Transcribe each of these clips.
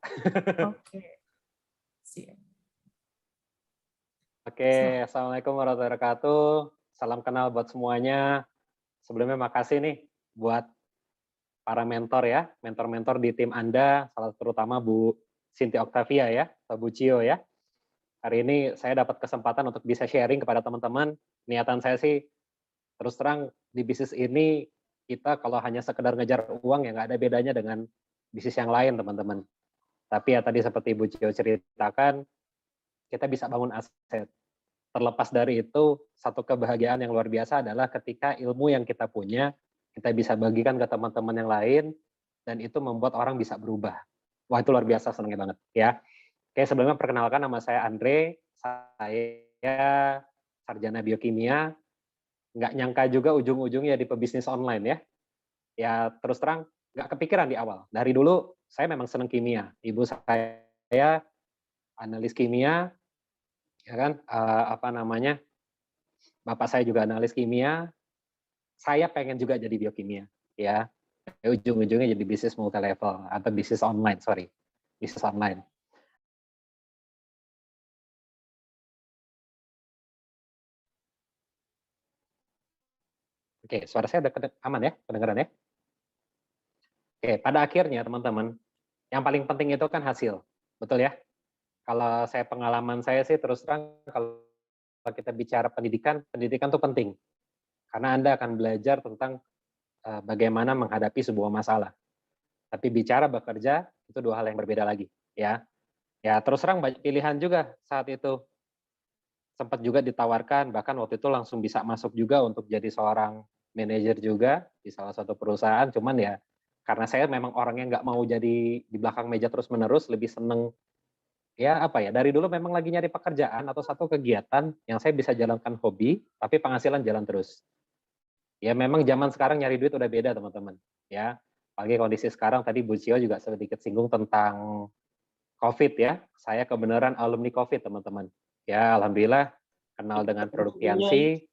Oke, siap. Oke, Siap. Assalamualaikum warahmatullahi wabarakatuh. Salam kenal buat semuanya. Sebelumnya makasih nih buat para mentor ya, mentor-mentor di tim Anda, salah terutama Bu Cynthia Octavia ya, atau Bu Cio ya. Hari ini saya dapat kesempatan untuk bisa sharing kepada teman-teman. Niatan saya sih, terus terang di bisnis ini, kita kalau hanya sekedar ngejar uang ya nggak ada bedanya dengan bisnis yang lain teman-teman. Tapi ya tadi seperti Bu Cio ceritakan, kita bisa bangun aset. Terlepas dari itu, satu kebahagiaan yang luar biasa adalah ketika ilmu yang kita punya, kita bisa bagikan ke teman-teman yang lain, dan itu membuat orang bisa berubah. Wah itu luar biasa, senangnya banget ya. Oke, sebelumnya perkenalkan nama saya Andre, saya sarjana biokimia, nggak nyangka juga ujung-ujungnya di pebisnis online ya. Ya terus terang, nggak kepikiran di awal. Dari dulu saya memang senang kimia. Ibu saya analis kimia, ya kan, apa namanya, bapak saya juga analis kimia, saya pengen juga jadi biokimia, ya. Ujung-ujungnya jadi bisnis multi level atau bisnis online, sorry, bisnis online. Oke, suara saya udah aman ya, kedengeran ya? Oke, pada akhirnya teman-teman, yang paling penting itu kan hasil, betul ya? Kalau saya pengalaman saya sih terus terang kalau kita bicara pendidikan, pendidikan itu penting karena Anda akan belajar tentang bagaimana menghadapi sebuah masalah. Tapi bicara bekerja itu dua hal yang berbeda lagi, ya. Ya terus terang banyak pilihan juga saat itu. Sempat juga ditawarkan, bahkan waktu itu langsung bisa masuk juga untuk jadi seorang manajer juga di salah satu perusahaan, cuman ya karena saya memang orangnya nggak mau jadi di belakang meja terus-menerus, lebih seneng ya apa ya, dari dulu memang lagi nyari pekerjaan atau satu kegiatan yang saya bisa jalankan hobi, tapi penghasilan jalan terus. Ya memang zaman sekarang nyari duit udah beda teman-teman, ya. Apalagi kondisi sekarang tadi Bu Cio juga sedikit singgung tentang Covid ya, saya kebenaran alumni Covid teman-teman. Ya alhamdulillah kenal dengan produk Tiansi,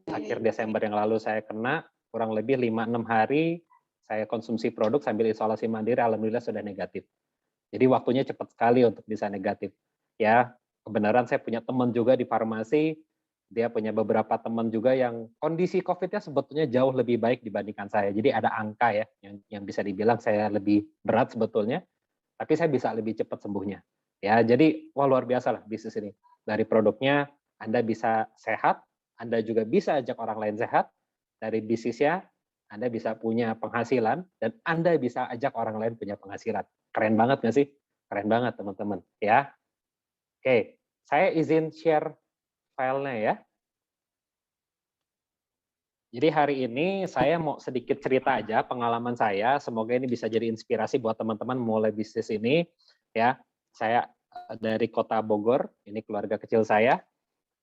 akhir Desember yang lalu saya kena, kurang lebih 5-6 hari saya konsumsi produk sambil isolasi mandiri, alhamdulillah sudah negatif. Jadi waktunya cepat sekali untuk bisa negatif. Ya, kebenaran saya punya teman juga di farmasi, dia punya beberapa teman juga yang kondisi COVID-nya sebetulnya jauh lebih baik dibandingkan saya. Jadi ada angka ya, yang bisa dibilang saya lebih berat sebetulnya, tapi saya bisa lebih cepat sembuhnya. Ya, jadi wah luar biasa lah bisnis ini. Dari produknya Anda bisa sehat, Anda juga bisa ajak orang lain sehat. Dari bisnisnya Anda bisa punya penghasilan dan Anda bisa ajak orang lain punya penghasilan. Keren banget nggak sih? Keren banget teman-teman. Ya, oke. Saya izin share filenya ya. Jadi hari ini saya mau sedikit cerita aja pengalaman saya, semoga ini bisa jadi inspirasi buat teman-teman mulai bisnis ini, ya. Saya dari kota Bogor, ini keluarga kecil saya,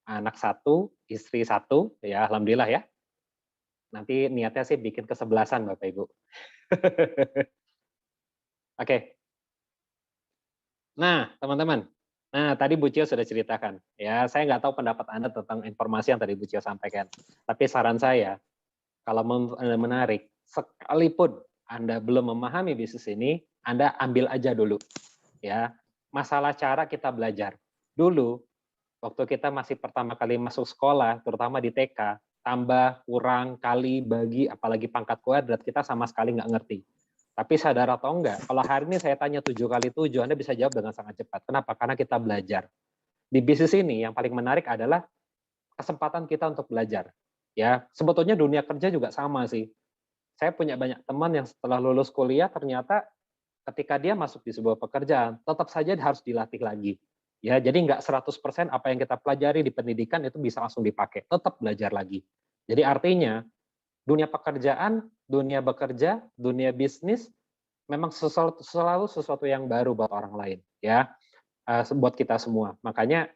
anak satu, istri satu, ya alhamdulillah ya. Nanti niatnya sih bikin kesebelasan Bapak Ibu. Oke, nah teman-teman, nah tadi Bu Cio sudah ceritakan, ya saya nggak tahu pendapat Anda tentang informasi yang tadi Bu Cio sampaikan, tapi saran saya, kalau menarik, sekalipun Anda belum memahami bisnis ini, Anda ambil aja dulu, ya. Masalah cara kita belajar. Dulu, waktu kita masih pertama kali masuk sekolah, terutama di TK, tambah, kurang, kali, bagi, apalagi pangkat kuadrat, kita sama sekali nggak ngerti. Tapi sadar atau enggak, kalau hari ini saya tanya 7 kali 7, Anda bisa jawab dengan sangat cepat. Kenapa? Karena kita belajar. Di bisnis ini yang paling menarik adalah kesempatan kita untuk belajar. Ya, sebetulnya dunia kerja juga sama sih. Saya punya banyak teman yang setelah lulus kuliah ternyata ketika dia masuk di sebuah pekerjaan, tetap saja harus dilatih lagi. Ya, jadi nggak 100% apa yang kita pelajari di pendidikan itu bisa langsung dipakai, tetap belajar lagi. Jadi artinya dunia pekerjaan, dunia bekerja, dunia bisnis memang selalu sesuatu yang baru buat orang lain, ya, buat kita semua. Makanya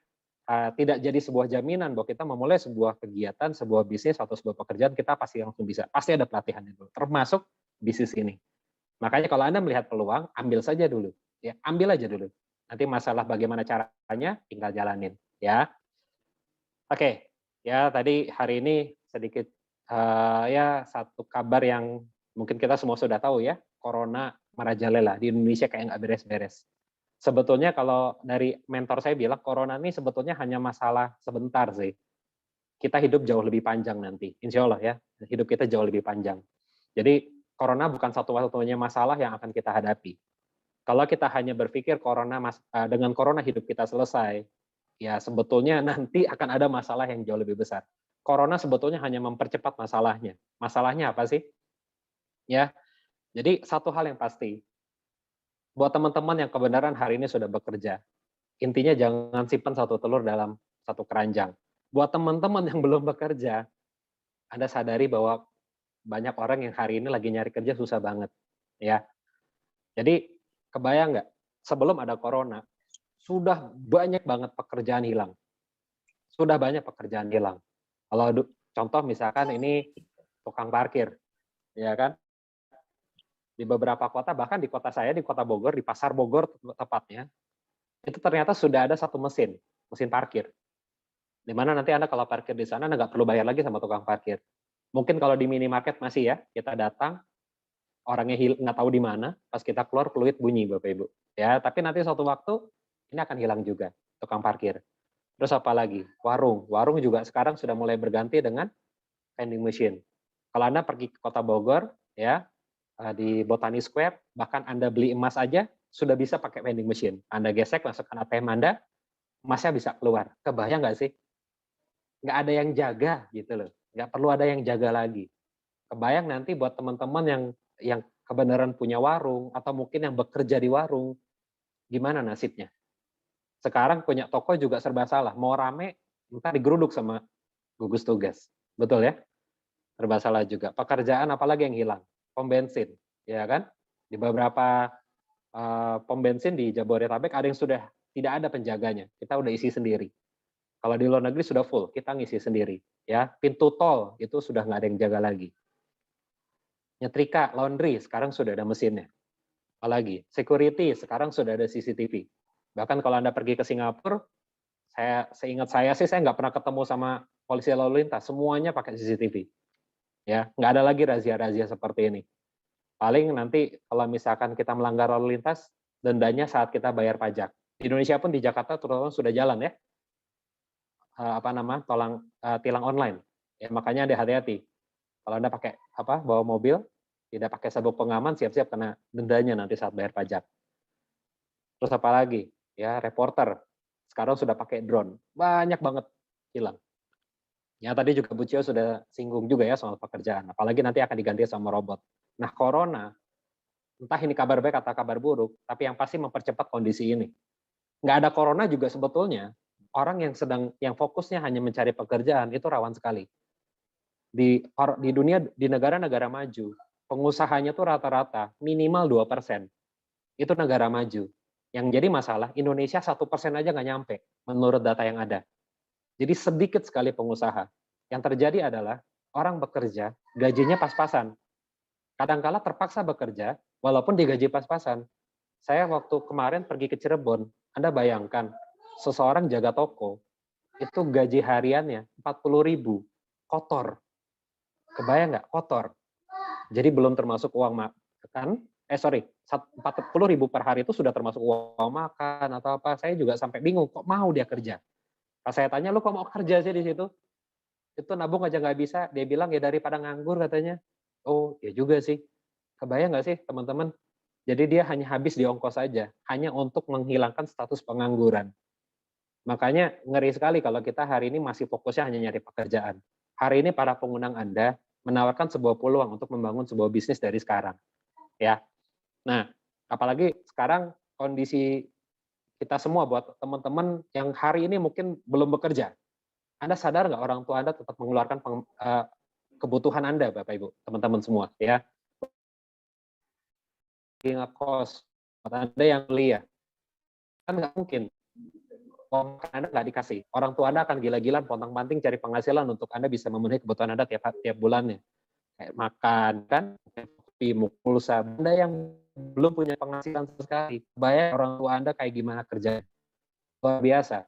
tidak jadi sebuah jaminan bahwa kita memulai sebuah kegiatan, sebuah bisnis atau sebuah pekerjaan kita pasti langsung bisa. Pasti ada pelatihannya dulu, termasuk bisnis ini. Makanya kalau Anda melihat peluang, ambil saja dulu, ya, ambil aja dulu. Nanti masalah bagaimana caranya, tinggal jalanin, ya. Oke, ya tadi hari ini sedikit ya satu kabar yang mungkin kita semua sudah tahu ya, corona merajalela di Indonesia kayak nggak beres-beres. Sebetulnya kalau dari mentor saya bilang, corona ini sebetulnya hanya masalah sebentar sih. Kita hidup jauh lebih panjang nanti, insya Allah ya, hidup kita jauh lebih panjang. Jadi, corona bukan satu-satunya masalah yang akan kita hadapi. Kalau kita hanya berpikir dengan corona hidup kita selesai, ya sebetulnya nanti akan ada masalah yang jauh lebih besar. Corona sebetulnya hanya mempercepat masalahnya. Masalahnya apa sih? Ya, jadi satu hal yang pasti, buat teman-teman yang kebenaran hari ini sudah bekerja, intinya jangan simpan satu telur dalam satu keranjang. Buat teman-teman yang belum bekerja, Anda sadari bahwa banyak orang yang hari ini lagi nyari kerja susah banget, ya. Jadi kebayang nggak, sebelum ada corona, sudah banyak banget pekerjaan hilang. Sudah banyak pekerjaan hilang. Kalau contoh misalkan ini tukang parkir, ya kan? Di beberapa kota, bahkan di kota saya, di kota Bogor, di Pasar Bogor tepatnya, itu ternyata sudah ada satu mesin parkir. Di mana nanti Anda kalau parkir di sana, Anda nggak perlu bayar lagi sama tukang parkir. Mungkin kalau di minimarket masih ya, kita datang, orangnya nggak tahu di mana, pas kita keluar peluit bunyi Bapak Ibu. Ya, tapi nanti suatu waktu ini akan hilang juga tukang parkir. Terus apa lagi? Warung. Warung juga sekarang sudah mulai berganti dengan vending machine. Kalau Anda pergi ke Kota Bogor, ya, di Botani Square, bahkan Anda beli emas aja sudah bisa pakai vending machine. Anda gesek, masukkan ATM Anda, emasnya bisa keluar. Kebayang nggak sih? Nggak ada yang jaga gitu loh. Nggak perlu ada yang jaga lagi. Kebayang nanti buat teman-teman yang kebenaran punya warung atau mungkin yang bekerja di warung, gimana nasibnya? Sekarang punya toko juga serba salah. Mau rame, ntar digeruduk sama gugus tugas. Betul ya? Serba salah juga. Pekerjaan apalagi yang hilang? Pom bensin, ya kan? Di beberapa pom bensin di Jabodetabek ada yang sudah tidak ada penjaganya. Kita udah isi sendiri. Kalau di luar negeri sudah full, kita ngisi sendiri. Ya, pintu tol itu sudah nggak ada yang jaga lagi. Nyetrika, laundry, sekarang sudah ada mesinnya. Apalagi security, sekarang sudah ada CCTV. Bahkan kalau Anda pergi ke Singapura, seingat saya sih saya nggak pernah ketemu sama polisi lalu lintas, semuanya pakai CCTV. Ya, nggak ada lagi razia-razia seperti ini. Paling nanti kalau misalkan kita melanggar lalu lintas, dendanya saat kita bayar pajak. Di Indonesia pun di Jakarta terutama sudah jalan ya, tilang online. Ya, makanya hati-hati. Kalau Anda bawa mobil, tidak pakai sabuk pengaman, siap-siap kena dendanya nanti saat bayar pajak. Terus apa lagi? Ya, reporter. Sekarang sudah pakai drone. Banyak banget hilang. Ya, tadi juga Bu Cio sudah singgung juga ya soal pekerjaan. Apalagi nanti akan diganti sama robot. Nah, corona, entah ini kabar baik atau kabar buruk, tapi yang pasti mempercepat kondisi ini. Nggak ada corona juga sebetulnya, orang yang fokusnya hanya mencari pekerjaan, itu rawan sekali. Di dunia, di negara-negara maju, pengusahanya tuh rata-rata minimal 2%. Itu negara maju. Yang jadi masalah, Indonesia 1% aja nggak nyampe, menurut data yang ada. Jadi sedikit sekali pengusaha. Yang terjadi adalah orang bekerja, gajinya pas-pasan. Kadang-kala terpaksa bekerja, walaupun digaji pas-pasan. Saya waktu kemarin pergi ke Cirebon, Anda bayangkan, seseorang jaga toko, itu gaji hariannya 40.000, kotor. Kebayang nggak? Kotor. Jadi belum termasuk uang makan, 40.000 per hari itu sudah termasuk uang makan atau apa. Saya juga sampai bingung, kok mau dia kerja? Pas saya tanya, lu kok mau kerja sih di situ? Itu nabung aja nggak bisa. Dia bilang, ya daripada nganggur katanya. Oh, ya juga sih. Kebayang nggak sih teman-teman? Jadi dia hanya habis di ongkos saja, hanya untuk menghilangkan status pengangguran. Makanya ngeri sekali kalau kita hari ini masih fokusnya hanya nyari pekerjaan. Hari ini para pengundang Anda menawarkan sebuah peluang untuk membangun sebuah bisnis dari sekarang. Ya. Nah, apalagi sekarang kondisi kita semua buat teman-teman yang hari ini mungkin belum bekerja. Anda sadar nggak orang tua Anda tetap mengeluarkan kebutuhan Anda, Bapak Ibu, teman-teman semua, ya. Ngekos, buat Anda yang kuliah, kan nggak mungkin. Uang Anda nggak dikasih. Orang tua Anda akan gila-gilaan pontang-panting cari penghasilan untuk Anda bisa memenuhi kebutuhan Anda tiap bulannya. Kayak makan, kan, pulsa. Anda yang belum punya penghasilan sama sekali, bayar orang tua Anda kayak gimana kerja. Luar biasa.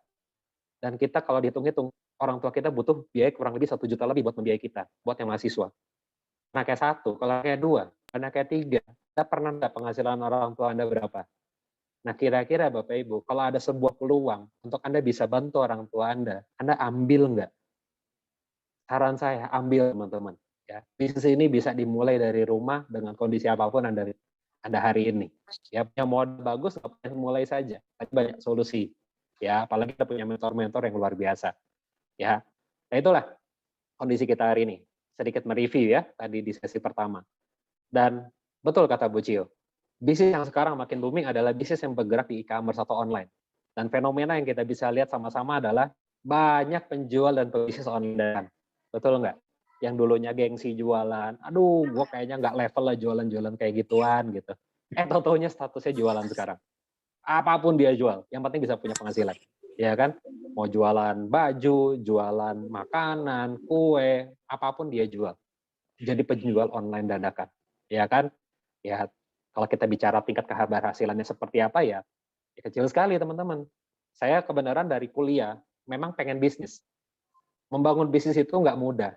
Dan kita kalau dihitung-hitung, orang tua kita butuh biaya kurang lebih 1 juta lebih buat membiayai kita, buat yang mahasiswa. Anaknya 1, kalau anaknya 2, anaknya 3, Anda pernah nggak penghasilan orang tua Anda berapa? Nah, kira-kira Bapak Ibu, kalau ada sebuah peluang untuk Anda bisa bantu orang tua Anda ambil nggak? Saran saya, ambil teman-teman. Ya, bisnis ini bisa dimulai dari rumah dengan kondisi apapun Anda hari ini. Ya, punya modal bagus, mulai saja. Tapi banyak solusi. Ya, apalagi kita punya mentor-mentor yang luar biasa. Ya, nah itulah kondisi kita hari ini. Sedikit mereview ya, tadi di sesi pertama. Dan betul kata Bu Cio, bisnis yang sekarang makin booming adalah bisnis yang bergerak di e-commerce atau online. Dan fenomena yang kita bisa lihat sama-sama adalah banyak penjual dan pebisnis online. Betul nggak? Yang dulunya gengsi jualan, aduh gue kayaknya nggak level lah jualan-jualan kayak gituan gitu. Tau-taunya statusnya jualan sekarang. Apapun dia jual, yang penting bisa punya penghasilan. Ya kan? Mau jualan baju, jualan makanan, kue, apapun dia jual. Jadi penjual online dadakan. Ya kan? Ya, kalau kita bicara tingkat keberhasilannya seperti apa ya kecil sekali teman-teman. Saya kebenaran dari kuliah, memang pengen bisnis. Membangun bisnis itu nggak mudah.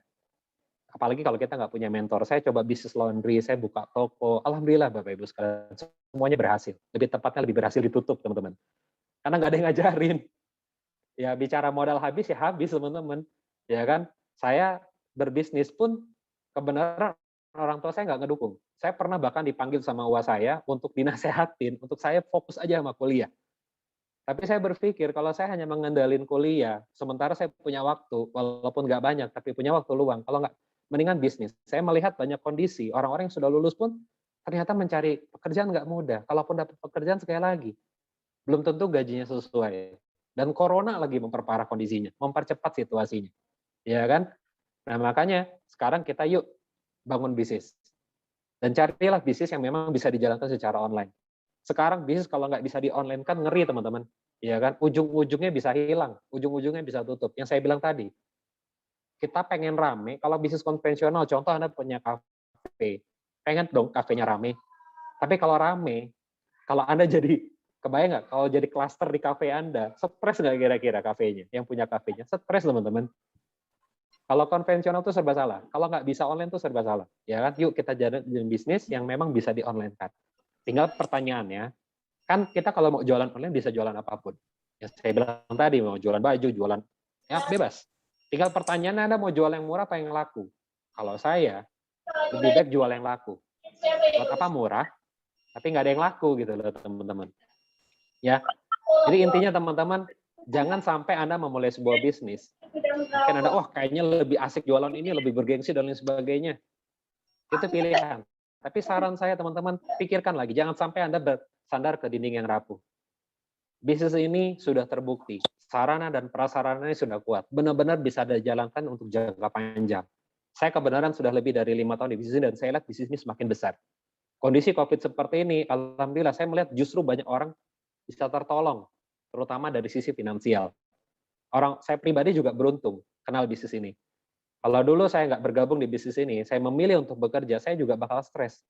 Apalagi kalau kita nggak punya mentor. Saya coba bisnis laundry, saya buka toko. Alhamdulillah Bapak Ibu sekalian, semuanya berhasil. Lebih tepatnya lebih berhasil ditutup teman-teman. Karena nggak ada yang ngajarin. Ya bicara modal habis ya habis teman-teman. Ya kan? Saya berbisnis pun kebenaran orang tua saya nggak ngedukung. Saya pernah bahkan dipanggil sama uwa saya untuk dinasehatin, untuk saya fokus aja sama kuliah. Tapi saya berpikir kalau saya hanya mengendalin kuliah, sementara saya punya waktu, walaupun nggak banyak, tapi punya waktu luang. Kalau nggak, mendingan bisnis. Saya melihat banyak kondisi, orang-orang yang sudah lulus pun ternyata mencari pekerjaan nggak mudah. Kalaupun dapat pekerjaan sekali lagi, belum tentu gajinya sesuai. Dan corona lagi memperparah kondisinya, mempercepat situasinya. Ya kan? Nah makanya sekarang kita yuk bangun bisnis. Dan carilah bisnis yang memang bisa dijalankan secara online. Sekarang bisnis kalau nggak bisa di-online kan ngeri teman-teman. Ya kan? Ujung-ujungnya bisa hilang, ujung-ujungnya bisa tutup. Yang saya bilang tadi, kita pengen rame, kalau bisnis konvensional, contoh Anda punya kafe, pengen dong kafenya rame. Tapi kalau rame, kalau Anda jadi, kebayang nggak, kalau jadi klaster di kafe Anda, stres nggak kira-kira kafenya, yang punya kafenya? Stres teman-teman. Kalau konvensional itu serba salah. Kalau nggak bisa online itu serba salah. Ya kan? Yuk kita jalan bisnis yang memang bisa di-online kan. Tinggal pertanyaannya, kan kita kalau mau jualan online bisa jualan apapun. Ya saya bilang tadi, mau jualan baju, jualan, ya bebas. Tinggal pertanyaannya Anda mau jual yang murah apa yang laku? Kalau saya, lebih baik jual yang laku. Buat apa murah, tapi nggak ada yang laku gitu loh teman-teman. Ya, jadi intinya teman-teman, jangan sampai Anda memulai sebuah bisnis. Mungkin Anda, wah kayaknya lebih asik jualan ini, lebih bergengsi dan lain sebagainya. Itu pilihan. Tapi saran saya teman-teman, pikirkan lagi, jangan sampai Anda bersandar ke dinding yang rapuh. Bisnis ini sudah terbukti, sarana dan prasarananya sudah kuat, benar-benar bisa dijalankan untuk jangka panjang. Saya kebenaran sudah lebih dari 5 tahun di bisnis ini dan saya lihat bisnis ini semakin besar. Kondisi COVID seperti ini, alhamdulillah saya melihat justru banyak orang bisa tertolong, terutama dari sisi finansial. Saya pribadi juga beruntung kenal bisnis ini. Kalau dulu saya nggak bergabung di bisnis ini, saya memilih untuk bekerja, saya juga bakal stres.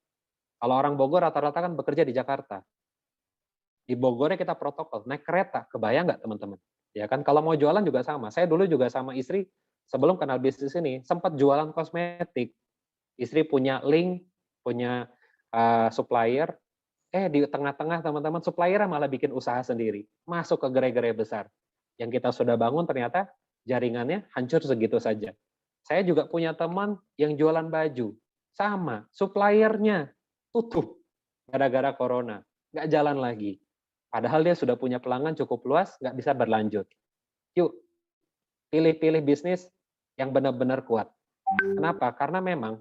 Kalau orang Bogor rata-rata kan bekerja di Jakarta. Di Bogornya kita protokol, naik kereta, kebayang nggak teman-teman? Ya kan, kalau mau jualan juga sama. Saya dulu juga sama istri, sebelum kenal bisnis ini, sempat jualan kosmetik. Istri punya link, punya supplier, di tengah-tengah teman-teman, supplier malah bikin usaha sendiri. Masuk ke gerai-gerai besar. Yang kita sudah bangun ternyata jaringannya hancur segitu saja. Saya juga punya teman yang jualan baju. Sama, suppliernya tutup gara-gara corona. Nggak jalan lagi. Padahal dia sudah punya pelanggan cukup luas, nggak bisa berlanjut. Yuk, pilih-pilih bisnis yang benar-benar kuat. Kenapa? Karena memang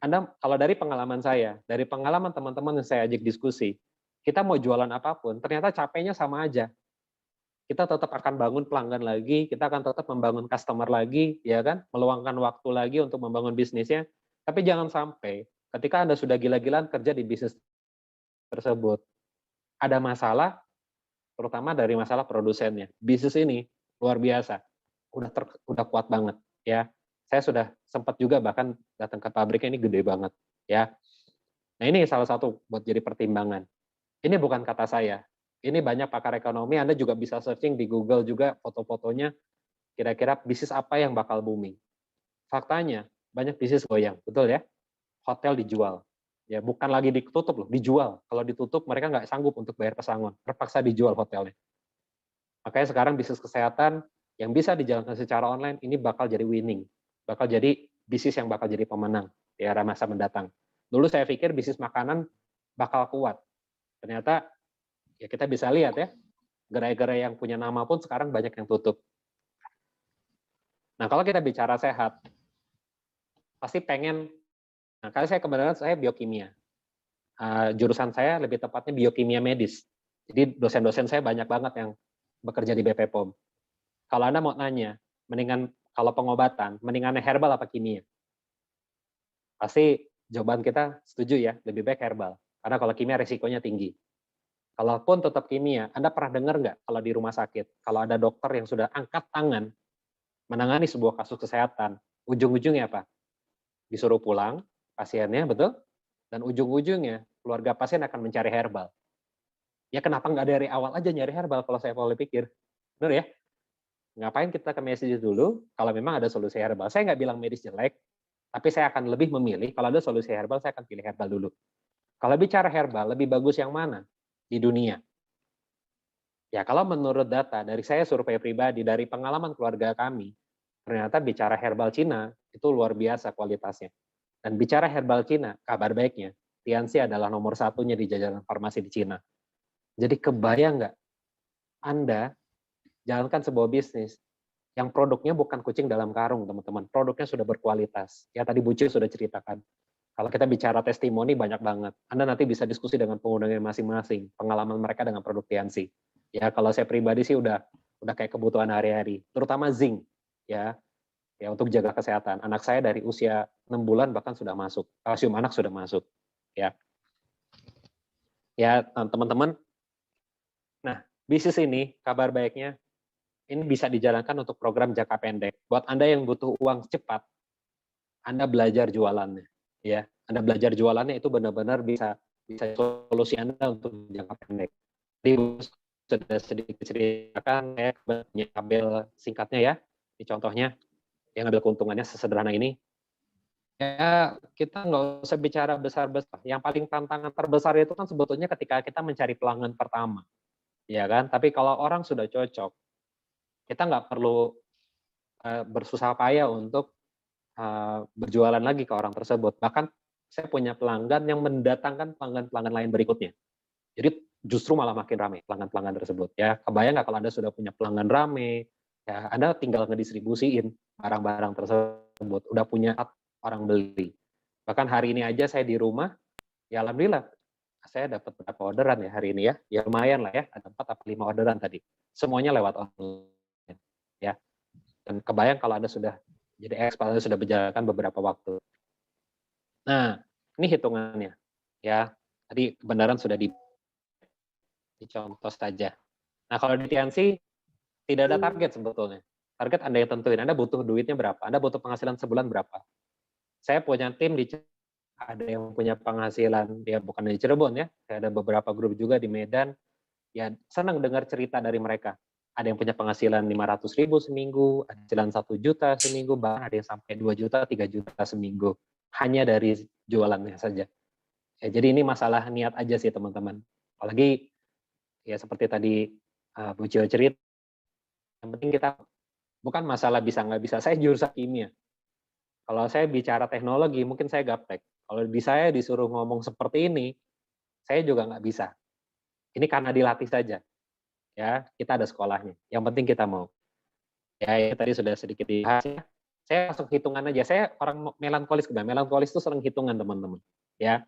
Anda, kalau dari pengalaman saya, dari pengalaman teman-teman yang saya ajak diskusi, kita mau jualan apapun, ternyata capeknya sama aja. Kita tetap akan bangun pelanggan lagi, kita akan tetap membangun customer lagi, ya kan? Meluangkan waktu lagi untuk membangun bisnisnya. Tapi jangan sampai ketika Anda sudah gila-gilaan kerja di bisnis tersebut, ada masalah, terutama dari masalah produsennya. Bisnis ini luar biasa, udah kuat banget, ya. Saya sudah sempat juga bahkan datang ke pabriknya, ini gede banget, ya. Nah ini salah satu buat jadi pertimbangan. Ini bukan kata saya, ini banyak pakar ekonomi, Anda juga bisa searching di Google juga foto-fotonya, kira-kira bisnis apa yang bakal booming. Faktanya, banyak bisnis goyang, betul ya? Hotel dijual, Ya, bukan lagi ditutup loh, dijual. Kalau ditutup mereka nggak sanggup untuk bayar pesangon, terpaksa dijual hotelnya. Makanya sekarang bisnis kesehatan yang bisa dijalankan secara online ini bakal jadi winning, bakal jadi bisnis yang bakal jadi pemenang di era masa mendatang. Dulu saya pikir bisnis makanan bakal kuat, ternyata ya kita bisa lihat ya, gerai-gerai yang punya nama pun sekarang banyak yang tutup. Nah kalau kita bicara sehat, pasti pengen, nah karena kebenaran saya biokimia, jurusan saya lebih tepatnya biokimia medis. Jadi dosen-dosen saya banyak banget yang bekerja di BP POM. Kalau Anda mau nanya, mendingan kalau pengobatan, mendingan herbal apa kimia? Pasti jawaban kita setuju ya, lebih baik herbal. Karena kalau kimia risikonya tinggi. Kalaupun tetap kimia, Anda pernah dengar nggak kalau di rumah sakit, kalau ada dokter yang sudah angkat tangan menangani sebuah kasus kesehatan, ujung-ujungnya apa? Disuruh pulang pasiennya, betul? Dan ujung-ujungnya keluarga pasien akan mencari herbal. Ya kenapa nggak dari awal aja nyari herbal kalau saya boleh pikir? Benar ya? Ngapain kita ke medis dulu kalau memang ada solusi herbal? Saya nggak bilang medis jelek, tapi saya akan lebih memilih kalau ada solusi herbal, saya akan pilih herbal dulu. Kalau bicara herbal, lebih bagus yang mana di dunia? Ya kalau menurut data dari saya survei pribadi, dari pengalaman keluarga kami, ternyata bicara herbal Cina itu luar biasa kualitasnya. Dan bicara herbal Cina, kabar baiknya, Tianxi adalah nomor satunya di jajaran farmasi di Cina. Jadi kebayang nggak Anda jalankan sebuah bisnis yang produknya bukan kucing dalam karung, teman-teman. Produknya sudah berkualitas. Ya tadi Bu Cio sudah ceritakan. Kalau kita bicara testimoni banyak banget. Anda nanti bisa diskusi dengan penggunanya masing-masing, pengalaman mereka dengan produk Tianxi. Ya kalau saya pribadi sih udah kayak kebutuhan hari-hari, terutama zinc ya. Ya untuk jaga kesehatan. Anak saya dari usia 6 bulan bahkan sudah masuk. Kalsium anak sudah masuk. Ya. Ya, teman-teman. Nah, bisnis ini kabar baiknya ini bisa dijalankan untuk program jangka pendek. Buat Anda yang butuh uang cepat, Anda belajar jualannya, ya. Anda belajar jualannya itu benar-benar bisa solusi Anda untuk jangka pendek. Jadi sudah sedikit ceritakan, saya punya tabel singkatnya ya. Ini contohnya, yang ambil keuntungannya sesederhana ini. Ya, kita nggak usah bicara besar-besar. Yang paling tantangan terbesar itu kan sebetulnya ketika kita mencari pelanggan pertama, ya kan? Tapi kalau orang sudah cocok, kita nggak perlu bersusah payah untuk berjualan lagi ke orang tersebut. Bahkan saya punya pelanggan yang mendatangkan pelanggan-pelanggan lain berikutnya. Jadi justru malah makin ramai pelanggan-pelanggan tersebut. Ya, kebayang nggak kalau Anda sudah punya pelanggan ramai, ya Anda tinggal ngedistribusiin barang-barang tersebut. Udah punya orang beli. Bahkan hari ini aja saya di rumah, ya alhamdulillah saya dapat berapa orderan ya hari ini ya. Ya lumayan lah ya, ada 4 atau 5 orderan tadi. Semuanya lewat online. Ya. Dan kebayang kalau Anda sudah jadi ekspert, Anda sudah berjalankan beberapa waktu. Nah, ini hitungannya. Ya, tadi kebenaran sudah dicontoh saja. Nah, kalau di Tianxi tidak ada target sebetulnya. Target Anda yang tentuin. Anda butuh duitnya berapa? Anda butuh penghasilan sebulan berapa? Saya punya tim ada yang punya penghasilan, ya bukan di Cirebon ya. Saya ada beberapa grup juga di Medan. Ya senang dengar cerita dari mereka. Ada yang punya penghasilan 500.000 seminggu, ada penghasilan 1 juta seminggu, bahkan ada yang sampai 2 juta, 3 juta seminggu. Hanya dari jualannya saja. Ya, jadi ini masalah niat aja sih teman-teman. Apalagi ya seperti tadi Bu Cio cerita, yang penting kita bukan masalah bisa nggak bisa. Saya jurusan kimia. Kalau saya bicara teknologi, mungkin saya gaptek. Kalau di saya disuruh ngomong seperti ini, saya juga nggak bisa. Ini karena dilatih saja. Ya, kita ada sekolahnya. Yang penting kita mau. Ya, ya tadi sudah sedikit dibahas ya. Saya langsung hitungan aja. Saya orang melankolis, melankolis itu sering hitungan teman-teman. Ya,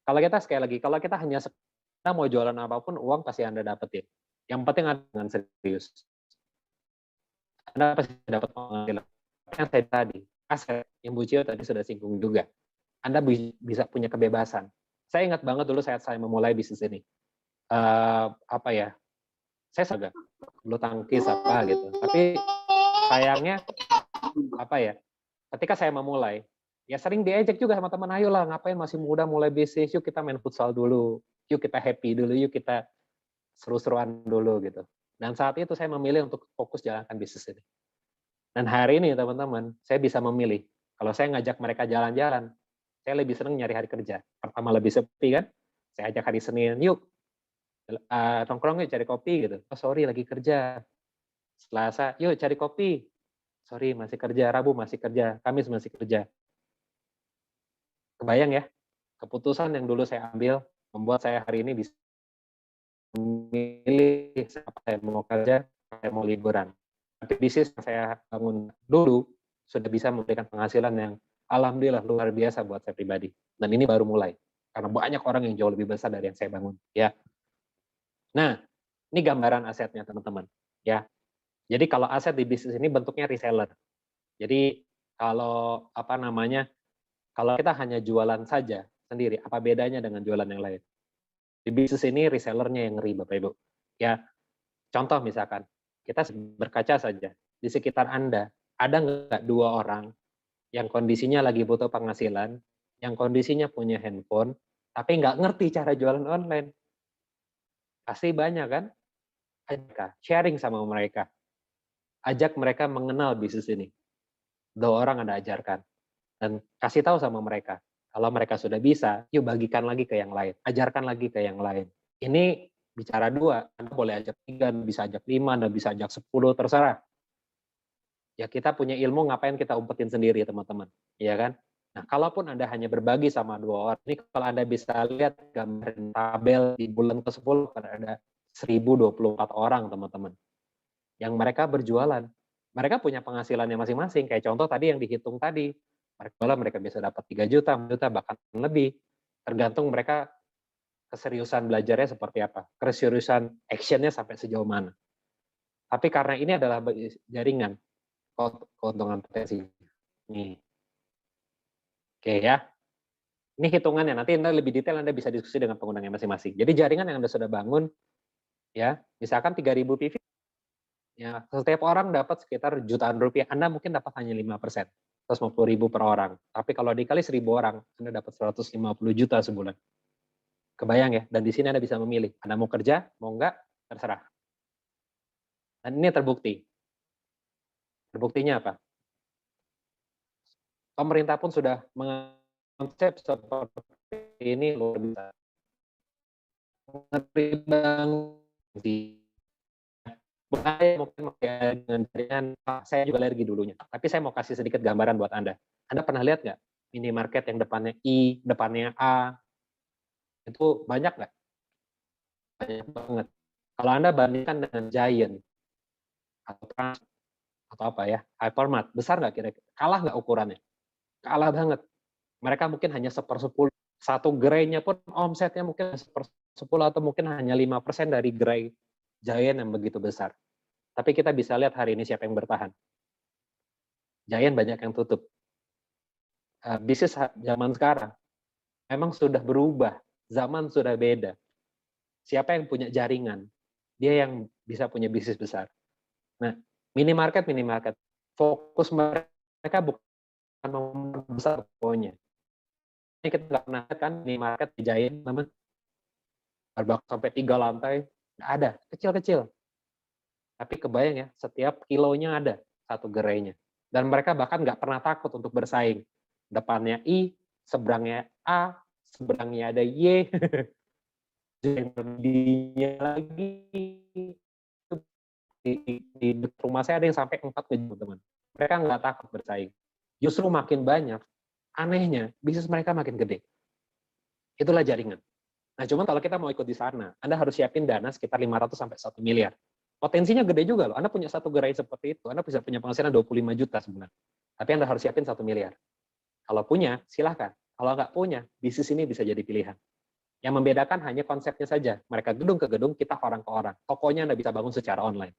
kalau kita sekali lagi, kalau kita hanya kita mau jualan apapun, uang pasti Anda dapetin. Yang penting Anda dengan serius. Anda pasti dapat penghasilan. Yang saya tadi, aset yang Bu Cio tadi sudah singgung juga. Anda bisa punya kebebasan. Saya ingat banget dulu saat saya memulai bisnis ini. Apa ya? Saya agak bulu tangkis apa gitu. Tapi sayangnya apa ya? Ketika saya memulai, ya sering diejek juga sama teman, ayolah ngapain masih muda mulai bisnis, yuk kita main futsal dulu, yuk kita happy dulu, yuk kita seru-seruan dulu gitu. Dan saat itu saya memilih untuk fokus jalankan bisnis ini. Dan hari ini teman-teman, saya bisa memilih. Kalau saya ngajak mereka jalan-jalan, Saya lebih senang nyari hari kerja. Pertama lebih sepi kan, saya ajak hari Senin, yuk nongkrong yuk cari kopi gitu. Oh sorry lagi kerja. Selasa, yuk cari kopi. Sorry masih kerja, Rabu masih kerja, Kamis masih kerja. Kebayang ya, keputusan yang dulu saya ambil membuat saya hari ini bisa memilih siapa saya mau kerja, saya mau liburan. Tapi bisnis yang saya bangun dulu sudah bisa memberikan penghasilan yang alhamdulillah luar biasa buat saya pribadi. Dan ini baru mulai karena banyak orang yang jauh lebih besar dari yang saya bangun. Ya, nah ini gambaran asetnya teman-teman. Ya, jadi kalau aset di bisnis ini bentuknya reseller. Jadi kalau apa namanya, kalau kita hanya jualan saja sendiri, apa bedanya dengan jualan yang lain? Di bisnis ini resellernya yang ngeri Bapak Ibu. Ya, contoh misalkan, kita berkaca saja, di sekitar Anda, ada nggak 2 orang yang kondisinya lagi butuh penghasilan, yang kondisinya punya handphone, tapi nggak ngerti cara jualan online? Pasti banyak kan? Ajak, sharing sama mereka. Ajak mereka mengenal bisnis ini. 2 orang Anda ajarkan. Dan kasih tahu sama mereka. Kalau mereka sudah bisa, yuk bagikan lagi ke yang lain. Ajarkan lagi ke yang lain. Ini bicara 2, Anda boleh ajak 3, Anda bisa ajak 5, Anda bisa ajak 10, terserah. Ya kita punya ilmu, ngapain kita umpetin sendiri teman-teman. Iya kan? Nah, kalaupun Anda hanya berbagi sama 2 orang, ini kalau Anda bisa lihat gambar tabel di bulan ke-10, ada 1024 orang teman-teman. Yang mereka berjualan. Mereka punya penghasilannya masing-masing. Kayak contoh tadi yang dihitung tadi. Mereka bisa dapat 3 juta, 4 juta, bahkan lebih. Tergantung mereka keseriusan belajarnya seperti apa. Keseriusan actionnya sampai sejauh mana. Tapi karena ini adalah jaringan, keuntungan potensi. Nih. Oke ya. Ini hitungannya, nanti Anda lebih detail Anda bisa diskusi dengan penggunanya masing-masing. Jadi jaringan yang Anda sudah bangun, ya, misalkan 3.000 PV, ya, setiap orang dapat sekitar jutaan rupiah, Anda mungkin dapat hanya 5%, 150.000 per orang. Tapi kalau dikali 1.000 orang, Anda dapat 150 juta sebulan. Kebayang ya? Dan di sini Anda bisa memilih, Anda mau kerja, mau enggak, terserah. Dan ini terbukti. Terbuktinya apa? Pemerintah pun sudah mengkonsep seperti ini luar biasa. Menteri Bank mungkin dengan jaringan, saya juga alergi dulunya. Tapi saya mau kasih sedikit gambaran buat Anda. Anda pernah lihat nggak minimarket yang depannya I, depannya A, itu banyak nggak? Banyak banget. Kalau Anda bandingkan dengan Giant, atau Trans, atau apa ya, Hypermart, besar nggak kira-kira? Kalah nggak ukurannya? Kalah banget. Mereka mungkin hanya 1/10. Satu gerainya pun omsetnya mungkin 1/10 atau mungkin hanya 5% dari gerai Giant yang begitu besar. Tapi kita bisa lihat hari ini siapa yang bertahan. Giant banyak yang tutup. Bisnis zaman sekarang memang sudah berubah. Zaman sudah beda. Siapa yang punya jaringan, dia yang bisa punya bisnis besar. Nah, minimarket, fokus mereka bukan membesar pokoknya. Ini kita nggak pernah kan minimarket di Giant, teman, sampai 3 lantai, nggak ada, kecil-kecil. Tapi kebayang ya, setiap kilonya ada satu gerainya. Dan mereka bahkan nggak pernah takut untuk bersaing. Depannya I, seberangnya A, seberangnya ada Y, jadinya lagi. Di rumah saya ada yang sampai 4 teman. Mereka nggak takut bersaing. Justru makin banyak, anehnya, bisnis mereka makin gede. Itulah jaringan. Nah, cuman kalau kita mau ikut di sana, Anda harus siapin dana sekitar 500 sampai 1 miliar. Potensinya gede juga loh. Anda punya satu gerai seperti itu, Anda bisa punya penghasilan 25 juta sebulan. Tapi Anda harus siapin 1 miliar. Kalau punya, silahkan. Kalau nggak punya, bisnis ini bisa jadi pilihan. Yang membedakan hanya konsepnya saja. Mereka gedung ke gedung, kita orang ke orang. Tokonya Anda bisa bangun secara online.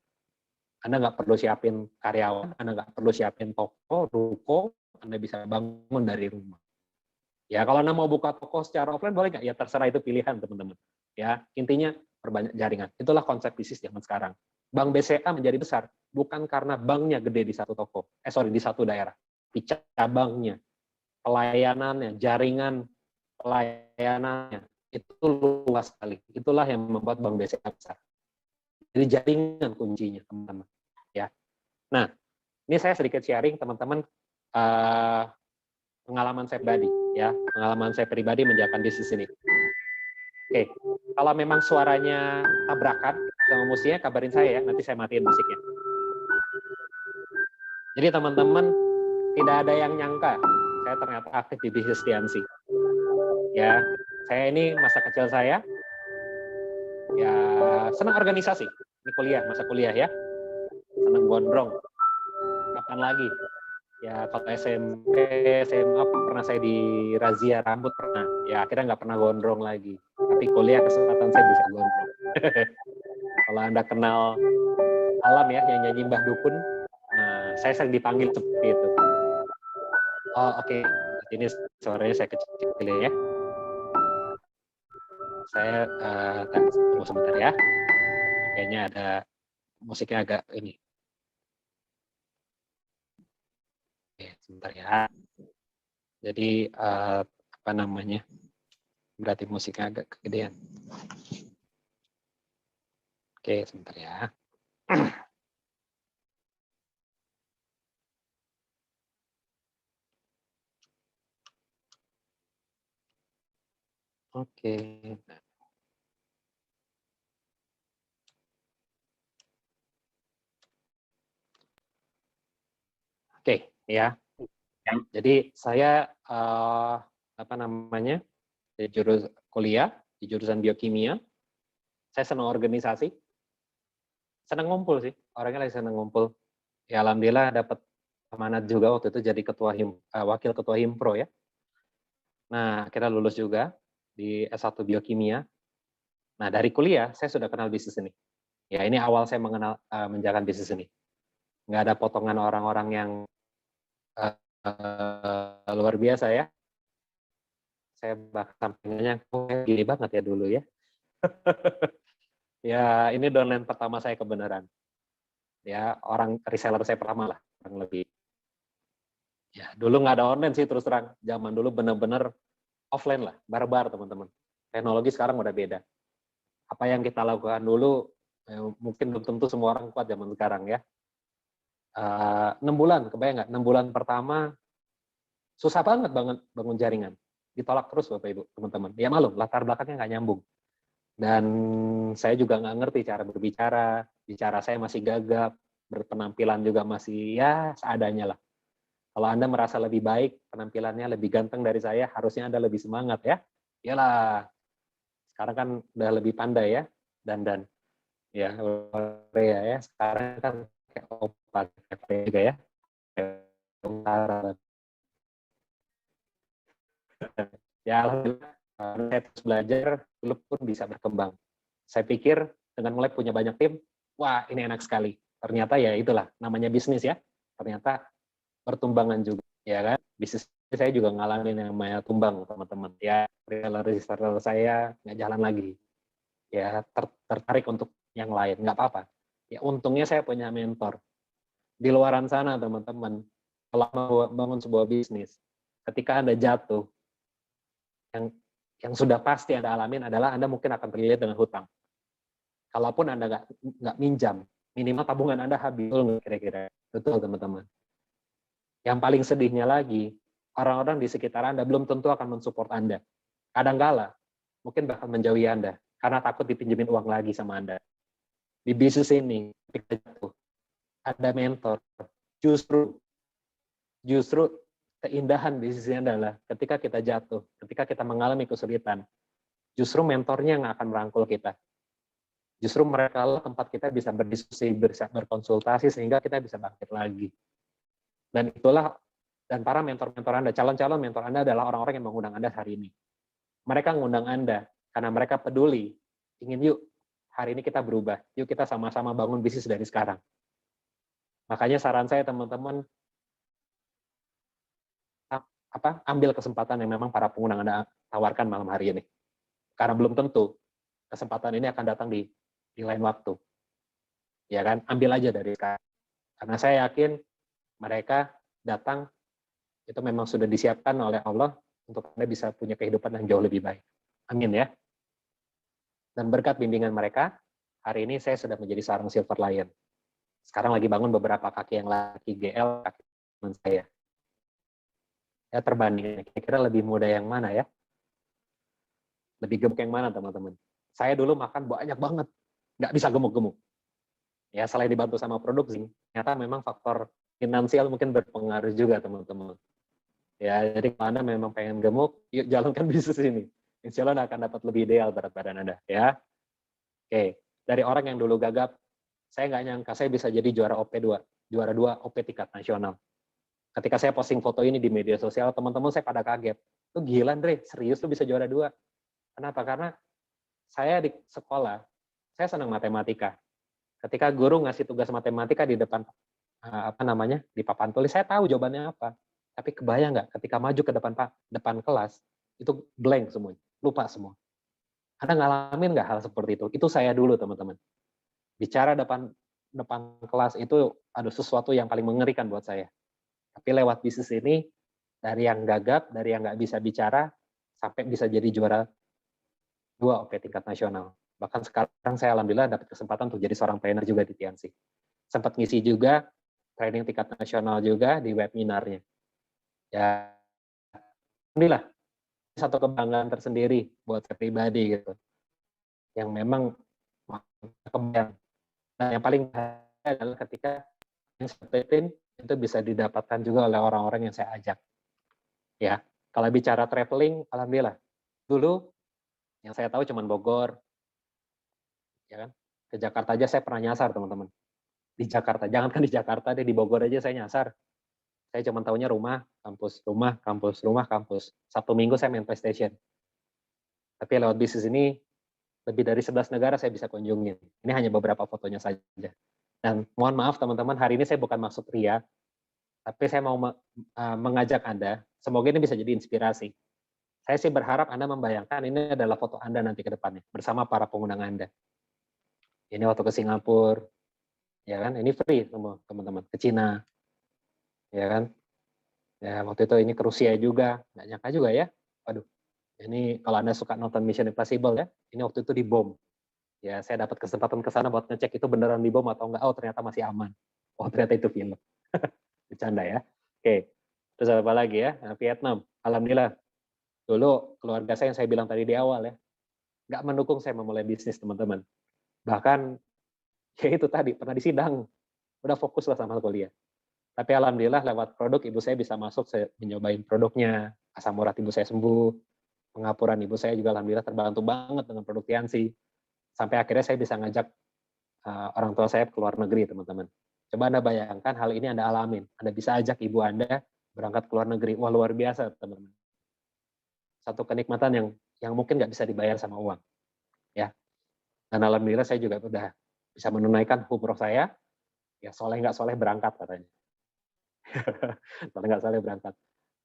Anda nggak perlu siapin karyawan, Anda nggak perlu siapin toko, ruko, Anda bisa bangun dari rumah. Ya, kalau Anda mau buka toko secara offline boleh nggak? Ya terserah, itu pilihan teman-teman. Ya, intinya perbanyak jaringan. Itulah konsep bisnis zaman sekarang. Bank BCA menjadi besar bukan karena banknya gede di satu toko, di satu daerah. Di cabangnya, pelayanannya, jaringan pelayanannya itu luas sekali. Itulah yang membuat Bank BCA besar. Jadi jaringan kuncinya, teman-teman. Ya. Nah, ini saya sedikit sharing teman-teman pengalaman saya pribadi. Ya, pengalaman saya pribadi menjalankan bisnis ini. Oke, kalau memang suaranya tabrakan sama musiknya, kabarin saya ya, nanti saya matiin musiknya. Jadi teman-teman, tidak ada yang nyangka saya ternyata aktif di bisnis Tiansi. Ya, saya ini masa kecil saya, ya senang organisasi. Ini kuliah, masa kuliah ya. Senang gondrong. Kapan lagi? Ya kalau SMP, SMA pernah saya di razia rambut pernah. Ya akhirnya nggak pernah gondrong lagi. Tapi kuliah kesempatan saya bisa gondrong. Kalau Anda kenal Alam ya, yang nyanyi Mbah Dukun, nah, saya sering dipanggil seperti itu. Oh oke, ini suaranya saya kecilin ya. Saya tunggu sebentar ya. Kayaknya ada musiknya agak ini. Oke, sebentar ya. Jadi apa namanya? Berarti musiknya agak kegedean. Oke, sebentar ya. Oke. Oke, ya. Jadi saya apa namanya? Di kuliah di jurusan biokimia. Saya senang organisasi. Senang ngumpul sih. Orangnya lagi senang ngumpul. Ya alhamdulillah dapat amanat juga waktu itu jadi wakil ketua Himpro ya. Nah, kita lulus juga di S1 biokimia. Nah, dari kuliah saya sudah kenal bisnis ini. Ya, ini awal saya menjalankan bisnis ini. Nggak ada potongan orang-orang yang luar biasa ya. Saya bahkan sampingnya gini banget ya dulu ya. Ya, ini downline pertama saya kebenaran. Ya, orang reseller saya pertama lah, kurang lebih. Ya, dulu nggak ada online sih terus terang. Zaman dulu benar-benar offline lah, barbar teman-teman. Teknologi sekarang udah beda. Apa yang kita lakukan dulu, mungkin belum tentu semua orang kuat zaman sekarang ya. 6 bulan, kebayang nggak? 6 bulan pertama, susah banget bangun jaringan. Ditolak terus Bapak Ibu, teman-teman. Ya malu, latar belakangnya nggak nyambung. Dan saya juga nggak ngerti cara berbicara, bicara saya masih gagap, berpenampilan juga masih ya seadanya lah. Kalau Anda merasa lebih baik, penampilannya lebih ganteng dari saya, harusnya Anda lebih semangat ya. Iyalah, sekarang kan udah lebih pandai ya, dan ya, Korea ya, sekarang kan kayak opa juga ya. Ya alhamdulillah, saya terus belajar, klub pun bisa berkembang. Saya pikir dengan mulai punya banyak tim, wah ini enak sekali. Ternyata ya itulah namanya bisnis ya. Ternyata pertumbangan juga, ya kan? Bisnis saya juga ngalamin yang namanya tumbang, teman-teman. Ya, reseller saya nggak jalan lagi. Ya, tertarik untuk yang lain, nggak apa-apa. Ya, untungnya saya punya mentor. Di luaran sana, teman-teman, kalau mau bangun sebuah bisnis, ketika Anda jatuh, yang sudah pasti Anda alamin adalah Anda mungkin akan terlilit dengan hutang. Kalaupun Anda nggak minjam, minimal tabungan Anda habis, kira-kira. Betul, teman-teman. Yang paling sedihnya lagi, orang-orang di sekitar Anda belum tentu akan mensupport Anda. Kadangkala, mungkin bahkan menjauhi Anda, karena takut dipinjemin uang lagi sama Anda. Di bisnis ini, ketika jatuh, ada mentor. Justru keindahan bisnisnya adalah ketika kita jatuh, ketika kita mengalami kesulitan, justru mentornya yang akan merangkul kita. Justru mereka lah tempat kita bisa berdiskusi, bisa berkonsultasi, sehingga kita bisa bangkit lagi. Dan itulah, dan para mentor-mentor Anda, calon-calon mentor Anda adalah orang-orang yang mengundang Anda hari ini. Mereka mengundang Anda karena mereka peduli, ingin yuk, hari ini kita berubah, yuk kita sama-sama bangun bisnis dari sekarang. Makanya saran saya teman-teman, ambil kesempatan yang memang para pengundang Anda tawarkan malam hari ini. Karena belum tentu kesempatan ini akan datang di lain waktu. Ya kan? Ambil aja dari sekarang. Karena saya yakin mereka datang itu memang sudah disiapkan oleh Allah untuk Anda bisa punya kehidupan yang jauh lebih baik. Amin ya. Dan berkat bimbingan mereka, hari ini saya sudah menjadi seorang Silver Lion. Sekarang lagi bangun beberapa kaki yang lagi GL, kaki teman saya. Ya terbanding, kira-kira lebih mudah yang mana ya? Lebih gemuk yang mana teman-teman? Saya dulu makan banyak banget, nggak bisa gemuk-gemuk. Ya selain dibantu sama produksi, ternyata memang faktor finansial mungkin berpengaruh juga teman-teman. Ya jadi kalau Anda memang pengen gemuk, yuk jalankan bisnis ini. Insya Allah Anda akan dapat lebih ideal berat badan Anda. Ya, oke. Dari orang yang dulu gagap, saya nggak nyangka saya bisa jadi juara OP2, juara 2 OP tingkat nasional. Ketika saya posting foto ini di media sosial, teman-teman saya pada kaget. Lu gila, Andre, serius lu bisa juara 2? Kenapa? Karena saya di sekolah, saya senang matematika. Ketika guru ngasih tugas matematika di depan di papan tulis, saya tahu jawabannya apa. Tapi kebayang nggak ketika maju ke depan kelas, itu blank semuanya, lupa semua. Anda ngalamin nggak hal seperti itu? Itu saya dulu, teman-teman. Bicara depan depan kelas itu ada sesuatu yang paling mengerikan buat saya. Tapi lewat bisnis ini, dari yang gagap, dari yang nggak bisa bicara, sampai bisa jadi juara 2 OP tingkat nasional. Bahkan sekarang saya alhamdulillah dapat kesempatan untuk jadi seorang trainer juga di Tianxi. Sempat ngisi juga training tingkat nasional juga di webinarnya. Ya, alhamdulillah satu kebanggaan tersendiri buat saya pribadi gitu. Yang memang kebayang. Dan yang paling bahagia adalah ketika yang seperti itu bisa didapatkan juga oleh orang-orang yang saya ajak. Ya, kalau bicara traveling, alhamdulillah. Dulu yang saya tahu cuma Bogor, ya kan. Ke Jakarta aja saya pernah nyasar, teman-teman. Di Jakarta, jangankan di Jakarta, deh di Bogor aja saya nyasar. Saya cuma tahunya rumah, kampus, rumah, kampus, rumah, kampus. Sabtu Minggu saya main PlayStation. Tapi lewat bisnis ini, lebih dari 11 negara saya bisa kunjungin. Ini hanya beberapa fotonya saja. Dan mohon maaf teman-teman, hari ini saya bukan maksud ria, tapi saya mau mengajak Anda, semoga ini bisa jadi inspirasi. Saya sih berharap Anda membayangkan ini adalah foto Anda nanti ke depannya, bersama para pengundang Anda. Ini waktu ke Singapura, ya kan? Ini free semua teman-teman. Ke Cina, ya kan? Ya waktu itu ini ke Rusia juga, nggak nyangka juga ya. Waduh, ini kalau Anda suka nonton Mission Impossible ya, ini waktu itu dibom. Ya saya dapat kesempatan ke sana buat ngecek itu beneran dibom atau enggak. Oh ternyata masih aman. Oh ternyata itu film. Bercanda ya. Oke. Terus apa lagi ya? Nah, Vietnam. Alhamdulillah. Dulu keluarga saya yang saya bilang tadi di awal ya, nggak mendukung saya memulai bisnis teman-teman. Bahkan ya itu tadi pernah disidang. Udah fokus lah sama kuliah. Tapi alhamdulillah lewat produk ibu saya bisa masuk, saya mencobain produknya. Asam urat ibu saya sembuh. Pengapuran ibu saya juga alhamdulillah terbantu banget dengan produk Tianxi. Sampai akhirnya saya bisa ngajak orang tua saya ke luar negeri, teman-teman. Coba Anda bayangkan hal ini Anda alamin. Anda bisa ajak ibu Anda berangkat ke luar negeri. Wah, luar biasa, teman-teman. Satu kenikmatan yang mungkin nggak bisa dibayar sama uang. Ya. Dan alhamdulillah saya juga udah bisa menunaikan umroh saya. Ya, soleh nggak soleh berangkat katanya. Soleh nggak soleh berangkat.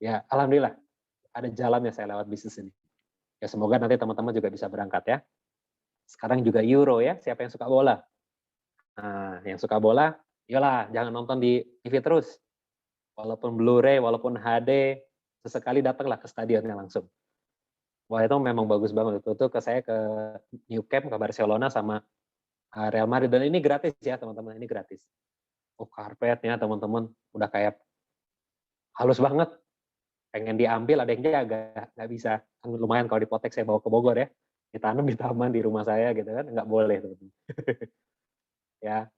Ya, alhamdulillah ada jalannya saya lewat bisnis ini. Ya, semoga nanti teman-teman juga bisa berangkat ya. Sekarang juga Euro ya, siapa yang suka bola? Nah, yang suka bola, iyalah jangan nonton di TV terus. Walaupun Blu-ray, walaupun HD, sesekali datanglah ke stadionnya langsung. Wah itu memang bagus banget. Itu ke saya ke New Camp, ke Barcelona sama Real Madrid. Dan ini gratis ya teman-teman, ini gratis. Oh karpetnya teman-teman udah kayak halus banget. Pengen diambil ada yang jaga, nggak bisa. Kan lumayan kalau dipotek saya bawa ke Bogor ya. Ditanam di taman di rumah saya gitu kan, nggak boleh teman-teman. Ya,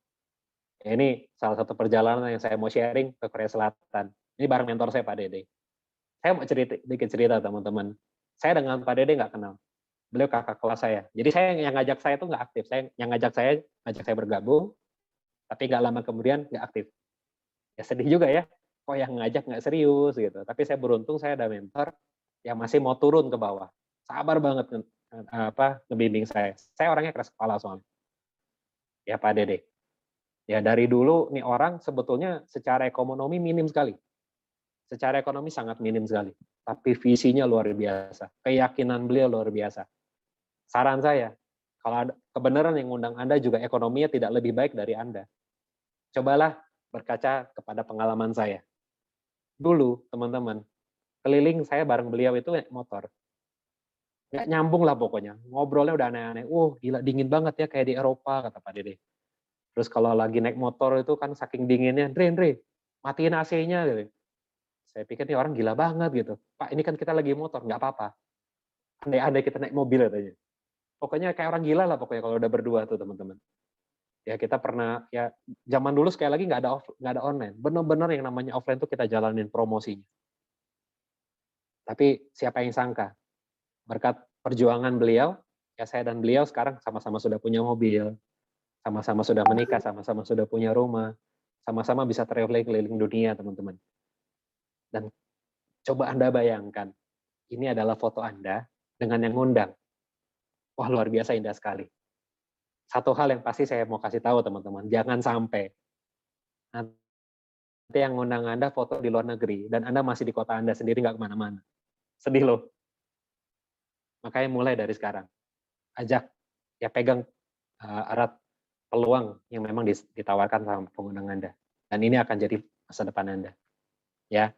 ini salah satu perjalanan yang saya mau sharing ke Korea Selatan. Ini bareng mentor saya Pak Dede. Saya mau dikit cerita teman-teman. Saya dengan Pak Dede nggak kenal. Beliau kakak kelas saya. Jadi saya yang ngajak saya itu nggak aktif. Saya yang ngajak saya bergabung, tapi nggak lama kemudian nggak aktif. Ya sedih juga ya. Kok yang ngajak nggak serius gitu. Tapi saya beruntung saya ada mentor yang masih mau turun ke bawah. Sabar banget ngebimbing saya. Saya orangnya keras kepala soalnya. Ya Pak Dede. Ya dari dulu nih orang sebetulnya secara ekonomi minim sekali. Secara ekonomi sangat minim sekali. Tapi visinya luar biasa. Keyakinan beliau luar biasa. Saran saya, kalau ada kebenaran yang ngundang Anda juga ekonominya tidak lebih baik dari Anda. Cobalah berkaca kepada pengalaman saya. Dulu, teman-teman, keliling saya bareng beliau itu naik motor. Nggak nyambung lah pokoknya. Ngobrolnya udah aneh-aneh. Gila dingin banget ya kayak di Eropa, kata Pak Dede. Terus kalau lagi naik motor itu kan saking dinginnya, Andre, matiin AC-nya. Gitu. Saya pikir nih orang gila banget gitu. Pak, ini kan kita lagi motor, nggak apa-apa. Andai-andai kita naik mobil katanya. Pokoknya kayak orang gila lah pokoknya kalau udah berdua tuh teman-teman. Ya kita pernah ya zaman dulu sekali lagi nggak ada online. Bener-bener yang namanya offline tuh kita jalanin promosinya. Tapi siapa yang sangka berkat perjuangan beliau, ya saya dan beliau sekarang sama-sama sudah punya mobil, sama-sama sudah menikah, sama-sama sudah punya rumah, sama-sama bisa traveling keliling dunia teman-teman. Dan coba Anda bayangkan, ini adalah foto Anda dengan yang ngundang. Wah luar biasa indah sekali. Satu hal yang pasti saya mau kasih tahu teman-teman, jangan sampai nanti yang ngundang Anda foto di luar negeri dan Anda masih di kota Anda sendiri nggak kemana-mana. Sedih loh. Makanya mulai dari sekarang, ajak, ya pegang erat peluang yang memang ditawarkan sama pengundang Anda. Dan ini akan jadi masa depan Anda. Ya,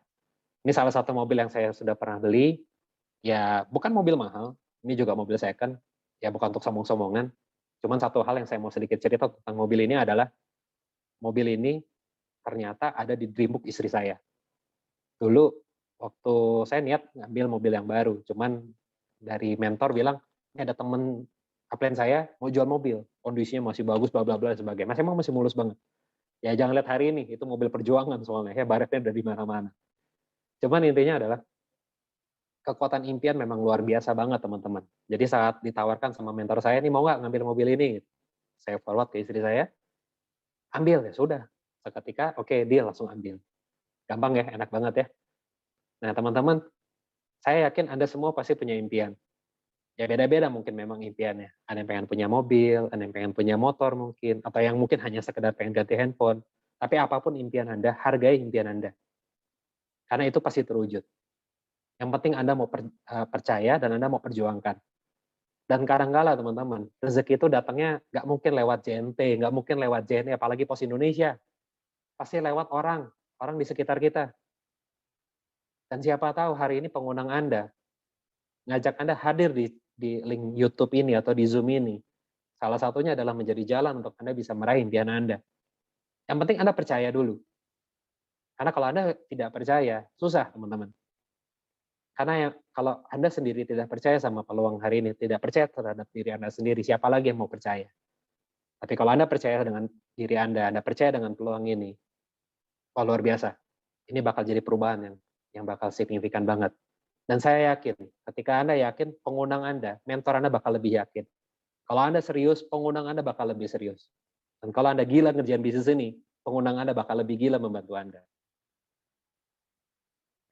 ini salah satu mobil yang saya sudah pernah beli. Ya, bukan mobil mahal. Ini juga mobil second. Ya, bukan untuk sombong-sombongan. Cuman satu hal yang saya mau sedikit cerita tentang mobil ini adalah mobil ini ternyata ada di dreambook istri saya. Dulu waktu saya niat ngambil mobil yang baru, cuman dari mentor bilang, ini ada temen upline saya mau jual mobil, kondisinya masih bagus, bla bla bla dan sebagainya. Mas emang masih mulus banget. Ya jangan lihat hari ini, itu mobil perjuangan soalnya, ya baretnya dari mana-mana. Cuman intinya adalah kekuatan impian memang luar biasa banget teman-teman. Jadi saat ditawarkan sama mentor saya, nih mau nggak ngambil mobil ini? Saya forward ke istri saya, ambil ya sudah. Seketika, oke dia langsung ambil. Gampang ya, enak banget ya. Nah teman-teman, saya yakin Anda semua pasti punya impian. Ya beda-beda mungkin memang impiannya. Ada yang pengen punya mobil, ada yang pengen punya motor mungkin, atau yang mungkin hanya sekedar pengen ganti handphone. Tapi apapun impian Anda, hargai impian Anda. Karena itu pasti terwujud. Yang penting Anda mau percaya dan Anda mau perjuangkan. Dan kadang-kala teman-teman, rezeki itu datangnya nggak mungkin lewat JNT, nggak mungkin lewat JNE, apalagi Pos Indonesia. Pasti lewat orang di sekitar kita. Dan siapa tahu hari ini pengundang Anda, ngajak Anda hadir di link YouTube ini atau di Zoom ini. Salah satunya adalah menjadi jalan untuk Anda bisa meraih impian Anda. Yang penting Anda percaya dulu. Karena kalau Anda tidak percaya, susah teman-teman. Karena kalau Anda sendiri tidak percaya sama peluang hari ini, tidak percaya terhadap diri Anda sendiri, siapa lagi yang mau percaya? Tapi kalau Anda percaya dengan diri Anda percaya dengan peluang ini, wah luar biasa. Ini bakal jadi perubahan yang bakal signifikan banget. Dan saya yakin, ketika Anda yakin, pengundang Anda, mentor Anda bakal lebih yakin. Kalau Anda serius, pengundang Anda bakal lebih serius. Dan kalau Anda gila ngerjain bisnis ini, pengundang Anda bakal lebih gila membantu Anda.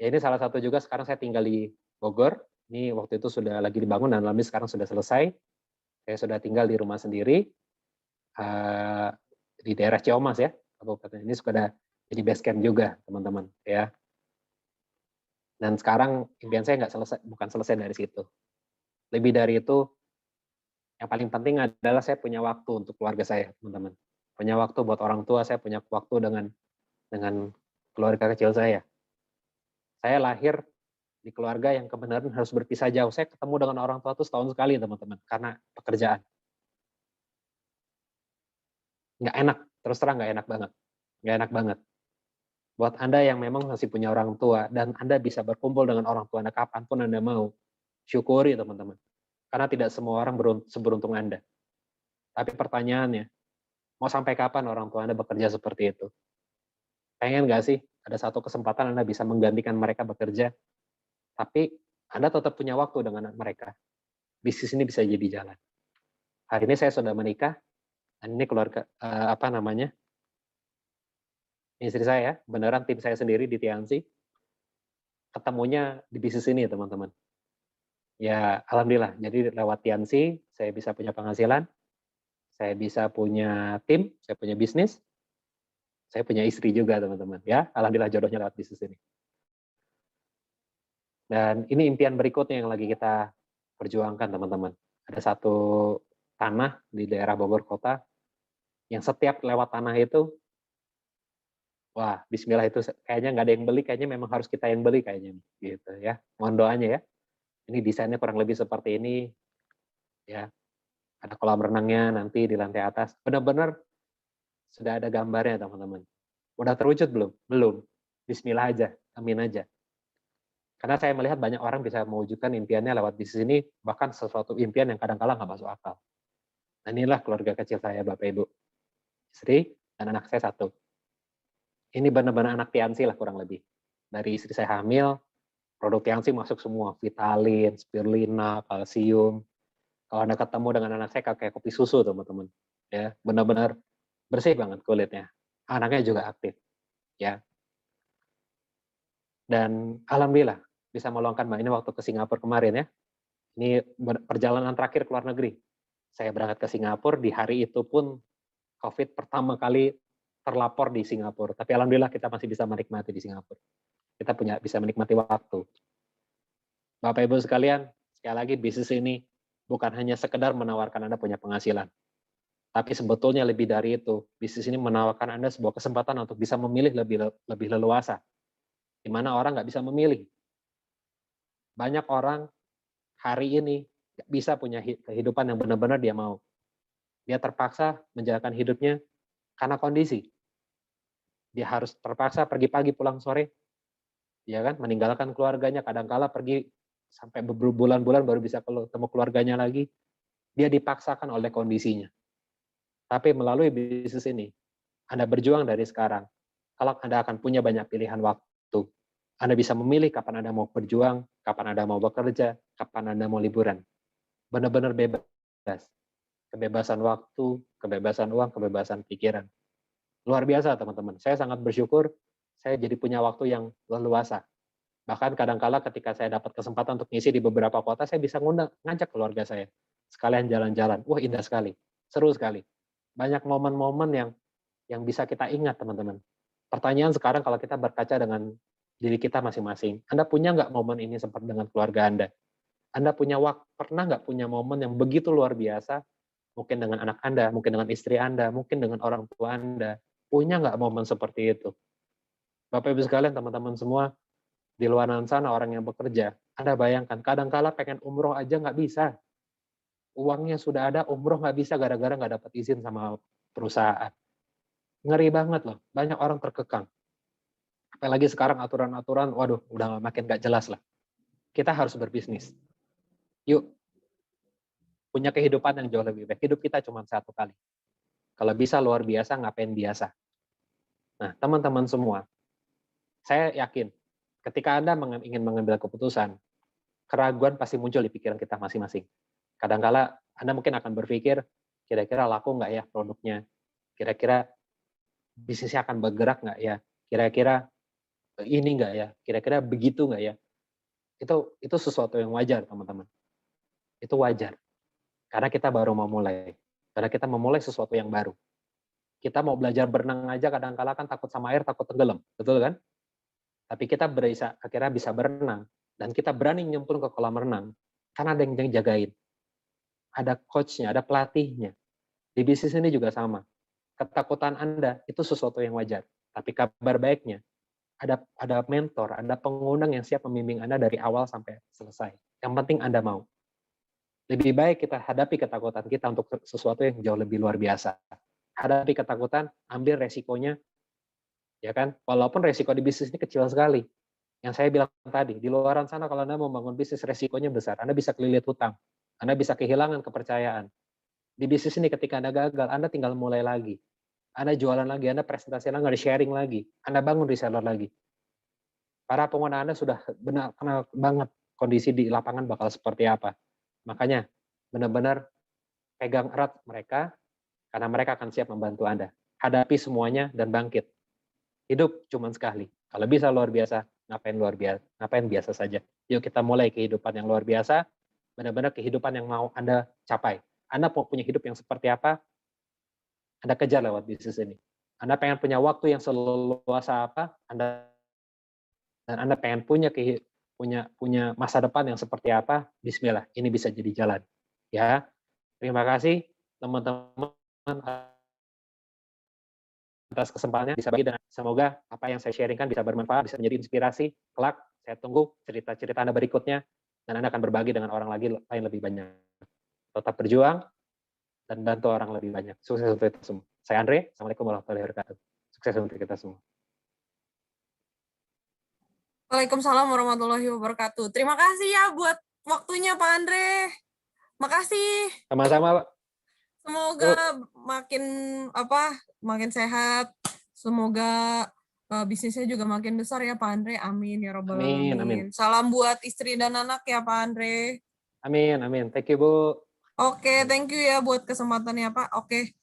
Ya ini salah satu juga sekarang saya tinggal di Bogor. Ini waktu itu sudah lagi dibangun dan alhamdulillah sekarang sudah selesai. Saya sudah tinggal di rumah sendiri di daerah Ciamas ya. Kabupaten ini sudah jadi base camp juga teman-teman ya. Dan sekarang impian saya bukan selesai dari situ. Lebih dari itu, yang paling penting adalah saya punya waktu untuk keluarga saya teman-teman. Punya waktu buat orang tua, saya punya waktu dengan keluarga kecil saya. Saya lahir di keluarga yang kebenaran harus berpisah jauh. Saya ketemu dengan orang tua itu setahun sekali teman-teman, karena pekerjaan. Nggak enak, terus terang nggak enak banget. Nggak enak banget. Buat Anda yang memang masih punya orang tua, dan Anda bisa berkumpul dengan orang tua Anda kapanpun Anda mau, syukuri teman-teman. Karena tidak semua orang seberuntung Anda. Tapi pertanyaannya, mau sampai kapan orang tua Anda bekerja seperti itu? Pengen nggak sih ada satu kesempatan Anda bisa menggantikan mereka bekerja, tapi Anda tetap punya waktu dengan mereka. Bisnis ini bisa jadi jalan. Hari ini saya sudah menikah, dan ini keluarga istri saya, beneran tim saya sendiri di Tiansi, ketemunya di bisnis ini teman-teman. Ya alhamdulillah, jadi lewat Tiansi saya bisa punya penghasilan, saya bisa punya tim, saya punya bisnis, saya punya istri juga teman-teman. Ya alhamdulillah jodohnya lewat bisnis ini. Dan ini impian berikutnya yang lagi kita perjuangkan teman-teman. Ada satu tanah di daerah Bogor Kota, yang setiap lewat tanah itu, wah bismillah itu kayaknya nggak ada yang beli, kayaknya memang harus kita yang beli kayaknya. Gitu ya, mohon doanya ya. Ini desainnya kurang lebih seperti ini, ya. Ada kolam renangnya nanti di lantai atas. Benar-benar sudah ada gambarnya teman-teman. Udah terwujud belum? Belum. Bismillah aja, amin aja. Karena saya melihat banyak orang bisa mewujudkan impiannya lewat bisnis ini, bahkan sesuatu impian yang kadang-kala nggak masuk akal. Nah, inilah keluarga kecil saya, Bapak Ibu. Istri dan anak saya satu. Ini benar-benar anak Tiansi lah kurang lebih. Dari istri saya hamil, produk Tiansi masuk semua, Vitalin, spirulina, kalsium. Kalau Anda ketemu dengan anak saya kayak kopi susu, teman-teman. Ya, benar-benar bersih banget kulitnya. Anaknya juga aktif, ya. Dan alhamdulillah bisa meluangkan Mbak ini waktu ke Singapura kemarin ya. Ini perjalanan terakhir ke luar negeri. Saya berangkat ke Singapura, di hari itu pun COVID pertama kali terlapor di Singapura. Tapi alhamdulillah kita masih bisa menikmati di Singapura. Kita bisa menikmati waktu. Bapak Ibu sekalian, sekali lagi bisnis ini bukan hanya sekedar menawarkan Anda punya penghasilan. Tapi sebetulnya lebih dari itu. Bisnis ini menawarkan Anda sebuah kesempatan untuk bisa memilih lebih leluasa. Di mana orang nggak bisa memilih. Banyak orang hari ini nggak bisa punya kehidupan yang benar-benar dia mau. Dia terpaksa menjalankan hidupnya karena kondisi. Dia harus terpaksa pergi pagi pulang sore, ya kan, meninggalkan keluarganya, kadangkala pergi sampai berbulan-bulan baru bisa ketemu keluarganya lagi. Dia dipaksakan oleh kondisinya. Tapi melalui bisnis ini, Anda berjuang dari sekarang. Kalau Anda akan punya banyak pilihan waktu, Anda bisa memilih kapan Anda mau berjuang, kapan Anda mau bekerja, kapan Anda mau liburan. Benar-benar bebas. Kebebasan waktu, kebebasan uang, kebebasan pikiran. Luar biasa teman-teman. Saya sangat bersyukur saya jadi punya waktu yang leluasa. Bahkan kadangkala ketika saya dapat kesempatan untuk ngisi di beberapa kota, saya bisa ngajak keluarga saya. Sekalian jalan-jalan. Wah, indah sekali. Seru sekali. Banyak momen-momen yang bisa kita ingat teman-teman. Pertanyaan sekarang kalau kita berkaca dengan diri kita masing-masing. Anda punya nggak momen ini sempat dengan keluarga Anda? Anda pernah nggak punya momen yang begitu luar biasa, mungkin dengan anak Anda, mungkin dengan istri Anda, mungkin dengan orang tua Anda, punya nggak momen seperti itu? Bapak Ibu sekalian, teman-teman semua, di luar sana orang yang bekerja, Anda bayangkan, kadang-kala pengen umroh aja nggak bisa. Uangnya sudah ada, umroh nggak bisa gara-gara nggak dapat izin sama perusahaan. Ngeri banget loh, banyak orang terkekang. Apalagi sekarang aturan-aturan, waduh, udah makin nggak jelas lah. Kita harus berbisnis. Yuk, punya kehidupan yang jauh lebih baik. Hidup kita cuma satu kali. Kalau bisa luar biasa, ngapain biasa. Nah, teman-teman semua, saya yakin ketika Anda ingin mengambil keputusan, keraguan pasti muncul di pikiran kita masing-masing. Kadangkala Anda mungkin akan berpikir, kira-kira laku nggak ya produknya? Kira-kira bisnisnya akan bergerak nggak ya? Kira-kira ini nggak ya? Kira-kira begitu nggak ya? Itu sesuatu yang wajar, teman-teman. Itu wajar. Karena kita baru mau mulai. Karena kita memulai sesuatu yang baru. Kita mau belajar berenang aja kadang-kala kan takut sama air, takut tenggelam. Betul kan? Tapi kita akhirnya bisa berenang. Dan kita berani nyemplung ke kolam renang. Karena ada yang jagain. Ada coachnya, ada pelatihnya. Di bisnis ini juga sama. Ketakutan Anda itu sesuatu yang wajar. Tapi kabar baiknya, ada mentor, ada pengundang yang siap membimbing Anda dari awal sampai selesai. Yang penting Anda mau. Lebih baik kita hadapi ketakutan kita untuk sesuatu yang jauh lebih luar biasa. Hadapi ketakutan, ambil resikonya, ya kan? Walaupun resiko di bisnis ini kecil sekali. Yang saya bilang tadi, di luaran sana kalau Anda membangun bisnis resikonya besar. Anda bisa kelilit hutang, Anda bisa kehilangan kepercayaan. Di bisnis ini ketika Anda gagal, Anda tinggal mulai lagi. Anda jualan lagi, Anda presentasi lagi, Anda sharing lagi, Anda bangun reseller lagi. Para pengguna Anda sudah benar kenal banget kondisi di lapangan bakal seperti apa. Makanya benar-benar pegang erat mereka, karena mereka akan siap membantu Anda. Hadapi semuanya dan bangkit. Hidup cuma sekali. Kalau bisa luar biasa, ngapain luar biasa? Ngapain biasa saja? Yuk kita mulai kehidupan yang luar biasa, benar-benar kehidupan yang mau Anda capai. Anda mau punya hidup yang seperti apa? Anda kejar lewat bisnis ini. Anda pengen punya waktu yang seleluasa apa? Dan Anda pengen punya masa depan yang seperti apa? Bismillah, ini bisa jadi jalan. Ya, terima kasih teman-teman atas kesempatannya bisa bagi, dan semoga apa yang saya sharingkan bisa bermanfaat, bisa menjadi inspirasi. Kelak saya tunggu cerita-cerita Anda berikutnya, dan Anda akan berbagi dengan orang lain lebih banyak. Tetap berjuang dan bantu orang lebih banyak. Sukses untuk kita semua. Saya Andre, Assalamualaikum warahmatullahi wabarakatuh. Sukses untuk kita semua. Waalaikumsalam warahmatullahi wabarakatuh. Terima kasih ya buat waktunya Pak Andre. Makasih. Sama-sama, Pak. Semoga makin makin sehat. Semoga bisnisnya juga makin besar ya Pak Andre. Amin ya robbal Amin, amin. alamin. Salam buat istri dan anak ya Pak Andre. Amin, amin. Thank you, Bu. Oke, thank you ya buat kesempatannya Pak. Oke.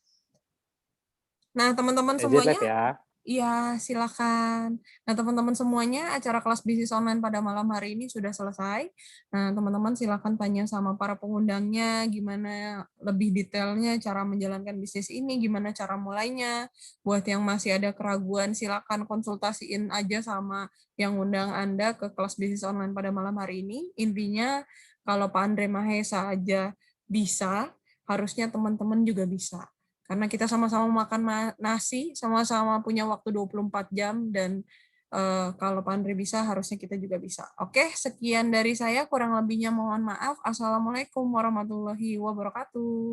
Nah, teman-teman Jet lag semuanya, ya. iya, silakan. Nah, teman-teman semuanya, acara kelas bisnis online pada malam hari ini sudah selesai. Nah, teman-teman silakan tanya sama para pengundangnya, gimana lebih detailnya cara menjalankan bisnis ini, gimana cara mulainya. Buat yang masih ada keraguan, silakan konsultasiin aja sama yang undang Anda ke kelas bisnis online pada malam hari ini. Intinya, kalau Pak Andre Mahesa aja bisa, harusnya teman-teman juga bisa. Karena kita sama-sama makan nasi, sama-sama punya waktu 24 jam, dan kalau Pak Andre bisa, harusnya kita juga bisa. Oke, sekian dari saya, kurang lebihnya mohon maaf. Assalamualaikum warahmatullahi wabarakatuh.